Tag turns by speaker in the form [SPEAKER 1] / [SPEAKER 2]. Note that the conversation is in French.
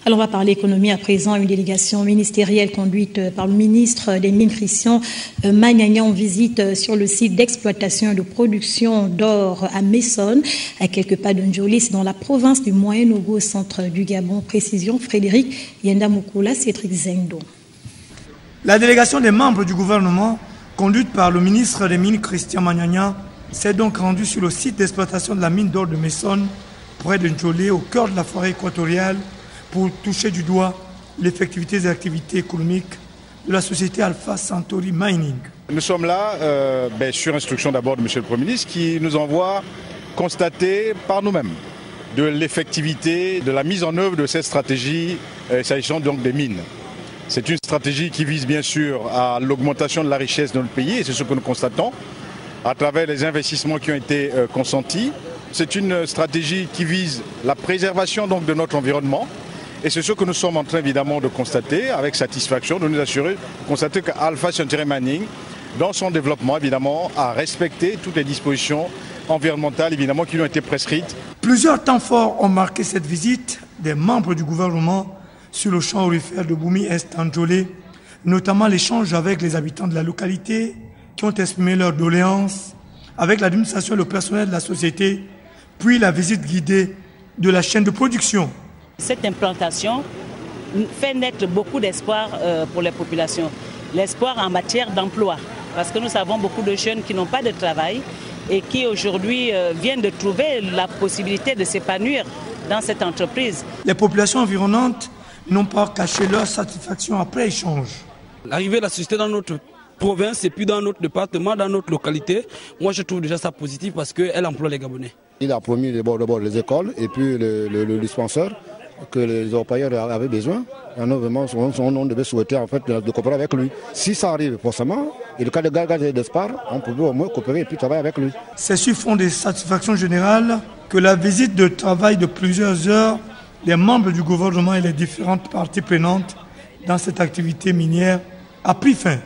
[SPEAKER 1] Alors on va parler économie à présent. Une délégation ministérielle conduite par le ministre des Mines Christian Magnagnan en visite sur le site d'exploitation et de production d'or à Messonne, à quelques pas de Ndjolis, dans la province du Moyen-Ogo, au centre du Gabon. Précision Frédéric Yenda-Moukoula, Cédric Zengdo.
[SPEAKER 2] La délégation des membres du gouvernement, conduite par le ministre des Mines Christian Magnagnan, s'est donc rendue sur le site d'exploitation de la mine d'or de Messonne, près de Ndjolé, au cœur de la forêt équatoriale, pour toucher du doigt l'effectivité des activités économiques de la société Alpha Centauri Mining.
[SPEAKER 3] Nous sommes là sur instruction d'abord de M. le Premier ministre qui nous envoie constater par nous-mêmes de l'effectivité de la mise en œuvre de cette stratégie s'agissant donc des mines. C'est une stratégie qui vise bien sûr à l'augmentation de la richesse de notre pays et c'est ce que nous constatons à travers les investissements qui ont été consentis. C'est une stratégie qui vise la préservation donc de notre environnement. Et c'est ce que nous sommes en train évidemment de constater avec satisfaction, de nous assurer, constater qu'Alpha Centauri Mining, dans son développement évidemment, a respecté toutes les dispositions environnementales évidemment qui lui ont été prescrites.
[SPEAKER 2] Plusieurs temps forts ont marqué cette visite des membres du gouvernement sur le champ aurifère de Boumi-Est en Ndjolé, notamment l'échange avec les habitants de la localité qui ont exprimé leurs doléances, avec l'administration et le personnel de la société, puis la visite guidée de la chaîne de production.
[SPEAKER 4] Cette implantation fait naître beaucoup d'espoir pour les populations. L'espoir en matière d'emploi, parce que nous savons beaucoup de jeunes qui n'ont pas de travail et qui aujourd'hui viennent de trouver la possibilité de s'épanouir dans cette entreprise.
[SPEAKER 2] Les populations environnantes n'ont pas caché leur satisfaction après échange.
[SPEAKER 5] L'arrivée de la société dans notre province et puis dans notre département, dans notre localité, moi je trouve déjà ça positif parce qu'elle emploie les Gabonais. Il a promis d'abord les écoles et puis le dispensaire que les orpailleurs avaient besoin. On devait souhaiter en fait de coopérer avec lui. Si ça arrive forcément, et le cas de Gargaz et d'Espar, on pouvait au moins coopérer et puis travailler avec lui.
[SPEAKER 2] C'est sur fond des satisfactions générales que la visite de travail de plusieurs heures des membres du gouvernement et les différentes parties prenantes dans cette activité minière a pris fin.